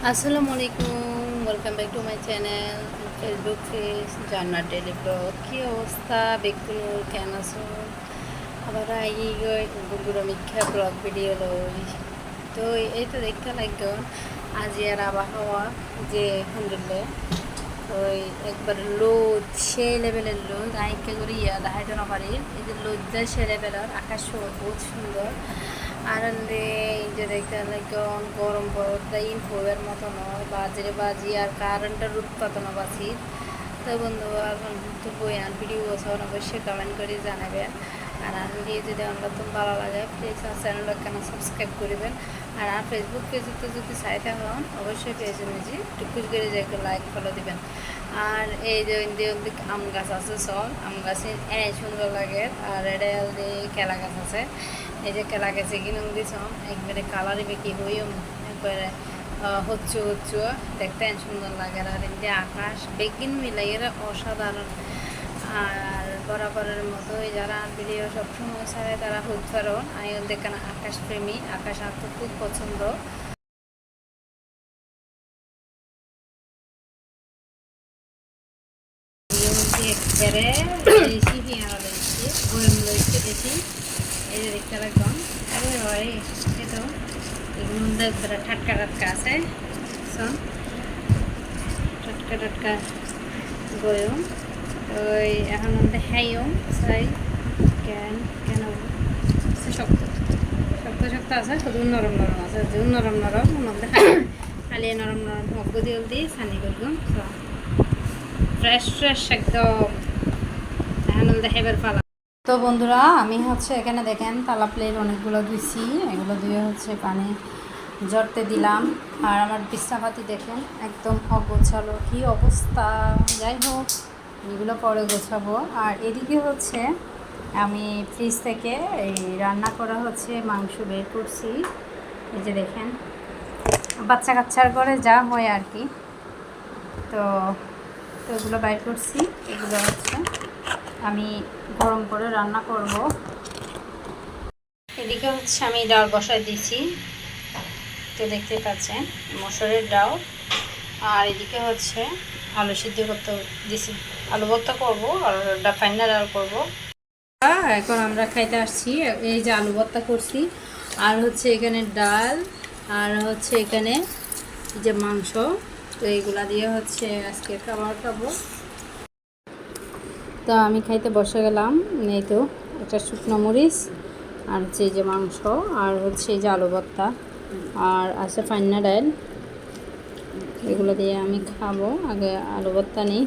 আসসালামু আলাইকুম, welcome back to my channel Facebook page জান্নাত ডেইলি ব্লগ। কী অবস্থা বেকুনুর কেন আছো? আবার আই গুগুর মিথ্যা ব্লগ ভিডিও লই। তো এই তো দেখতে লাগলো আজ আর আবহাওয়া যে আলহামদুলিল্লাহ ওই একবার লোদ সে লেভেলের লোদ আইকে করে দেখাইতে না পারি। এই যে লোদ যায় সে লেভেলের আকাশ বহুত সুন্দর। আর এই যে দেখতে লাগন গরম বড়দাই হওয়ার মতো নয় বাজরে বাজি আর কারেন্টের উৎপাদন বাঁচি। তো বন্ধু এখন তো বই ভিডিও বছর অবশ্যই কমেন্ট করে জানাবেন। আর ভিডিও যদি আমরা তো ভালো লাগে প্লিজ আমার চ্যানেলটা কেন সাবস্ক্রাইব করবেন। আর ফেসবুক পেজে তো যদি চাইতে হন অবশ্যই পেজে নিজে টুকুস করে যে একটু লাইক ফলো দিবেন। আর এই যে আম গাছ আছে সব আম গাছে এনে সুন্দর লাগে। আর এটা কেলা গাছ আছে, এই যে কেলা গাছে কিনে দিছ একবারে কালারে বেকি হইও একবারে হচ্ছে হচ্ছে দেখতে সুন্দর লাগে। আর এমনি আকাশ বেগিন মিলাই এরা অসাধারণ। আর বরাবরের মতোই যারা ভিডিও সবসময় ছাড়ে তারা হুৎফারণ আমি দেখেন আকাশ প্রেমী, আকাশ আমার তো খুব পছন্দ। একবারে বেশি পেয়ারা লইছি বয়ম লইছে বেশি। এই যে দেখতে লাগলাম আরে হয় এ তো এগুলোর মধ্যে একবারে টাটকা টাটকা আছে সব টাটকা টাটকা বয়ম। ওই এখন মধ্যে হাইম চাই কেন কেন শক্ত শক্ত শক্ত আছে, শুধু নরম নরম আছে, যে নরম নরম মধ্যে খালি নরম নরম মগ্গ দিয়ে দিই সানি করলাম ফ্রেশ ফ্রেশ একদম। এখন দেখাইবার পালা। তো বন্ধুরা আমি এখানে দেখেন তালা প্লেট অনেকগুলো ধুইছি, এগুলো ধুয়ে পানি জড়তে দিলাম। আর আমার বিছনাপাতি দেখেন একদম অগোছালো, কী অবস্থা। যাই হোক এগুলো পরে গোছাবো। আর এদিকে আমি ফ্রিজ থেকে এই রান্না করা মাংস বের করছি। এই যে দেখেন বাচ্চা কাচ্চার করে যা হয় আর কি। তো তো এগুলো বাইর করছি, এগুলো আমি গরম করে রান্না করব। এদিকে আমি ডাল বসাই দিয়েছি, তো দেখতে পাচ্ছেন মসুরের ডাল। আর এদিকে আলু সিদ্ধ করতে দিছি, আলু ভর্তা করবো আর ফাইনাল ডাল করবো। এখন আমরা খাইতে আসছি, এই যে আলু ভর্তা করছি আর এখানে ডাল আর এখানে যে মাংস। তো এইগুলা দিয়ে আজকে খাবার খাবো। তো আমি খাইতে বসে গেলাম। এই তো একটা শুকনো মরিচ আর এই যে মাংস আর এই যে আলু ভর্তা আর আছে ফাইনা ডাল, এগুলো দিয়ে আমি খাবো। আগে আলু ভর্তা নেই।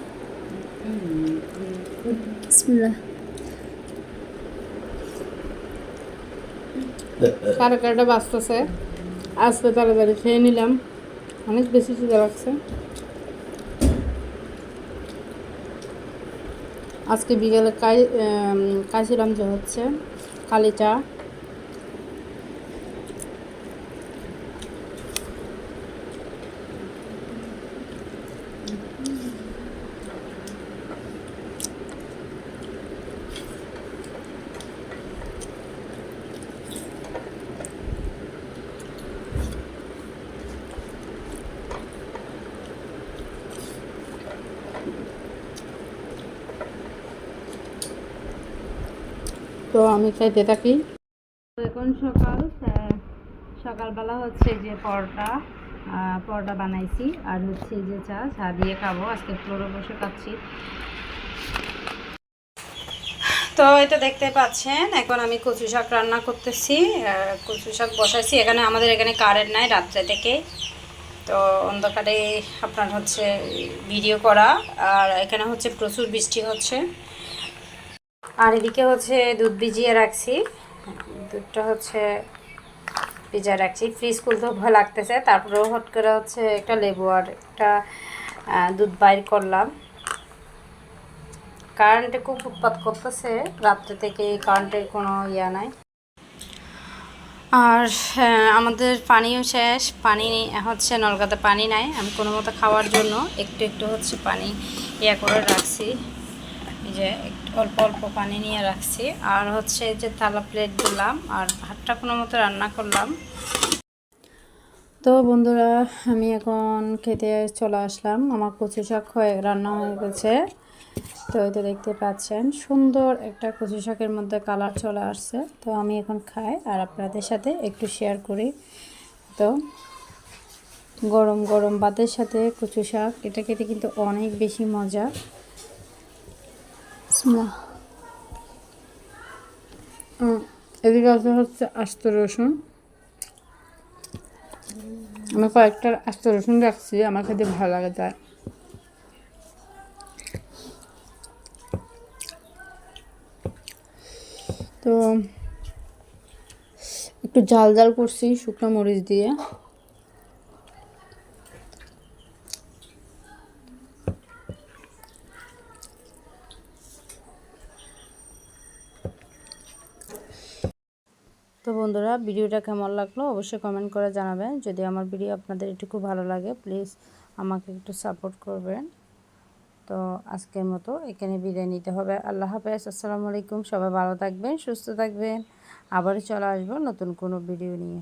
বিসমিল্লাহ। সাড়ে 11টা বাজতেছে, আজকে তাড়াতাড়ি খেয়ে নিলাম, অনেক বেশি খিদে লাগছে। আজকে বিকেলে কাছিলাম যে কালিচা। তো আমি খাইতে থাকি। এখন সকালবেলা যে পরোটা বানাইছি আর যে চা দিয়ে খাবো। আজকে ফ্লোরে বসে খাচ্ছি। তো এটা দেখতে পাচ্ছেন এখন আমি কচু শাক রান্না করতেছি, কচু শাক বসাইছি। আমাদের এখানে কারেন্ট নাই রাত্রে থেকে, তো অন্ধকারে আপনার ভিডিও করা। আর এখানে প্রচুর বৃষ্টি হচ্ছে। আর এদিকে দুধ ভিজিয়ে রাখছি, দুধটা ভিজিয়ে রাখছি। ফ্রিজ খুলতেও ভয় লাগতেছে, তারপরেও হট করে একটা লেবু আর একটা দুধ বাইর করলাম। কারেন্টে খুব উৎপাত করতেছে রাত্রে থেকে, কারেন্টের কোনো ইয়া নাই। আর আমাদের পানিও শেষ, পানি নলকাতে পানি নাই। আমি কোনো মতো খাওয়ার জন্য একটু একটু পানি ইয়া করে রাখছি, এই যে অল্প অল্প পানি নিয়ে রাখছি। আর যে থালা প্লেট দিলাম আর ভাতটা কোনো মতো রান্না করলাম। তো বন্ধুরা, আমি এখন খেতে চলে আসলাম। আমার কচু শাক রান্না হয়ে গেছে। তো এই তো দেখতে পাচ্ছেন সুন্দর একটা কচু শাকের মধ্যে কালার চলে আসছে। তো আমি এখন খাই আর আপনাদের সাথে একটু শেয়ার করি। তো গরম গরম ভাতের সাথে কচু শাক, এটা খেতে কিন্তু অনেক বেশি মজা। এদিকে হচ্ছে আস্ত রসুন। আমি কয়েকটা আস্ত রসুন রাখছি, আমার খেতে ভালো লাগে তাই। তো একটু ঝাল ঝাল করছি শুকনো মরিচ দিয়ে। তো বন্ধুরা, ভিডিওটা কেমন লাগলো অবশ্যই কমেন্ট করে জানাবেন। যদি আমার ভিডিও আপনাদের একটু ভালো লাগে প্লিজ আমাকে একটু সাপোর্ট করবেন। তো আজকের মতো এখানে বিদায় নিতে হবে। আল্লাহ হাফেজ, আসসালামু আলাইকুম। সবাই ভালো থাকবেন, সুস্থ থাকবেন। আবারও চলে আসবো নতুন কোনো ভিডিও নিয়ে।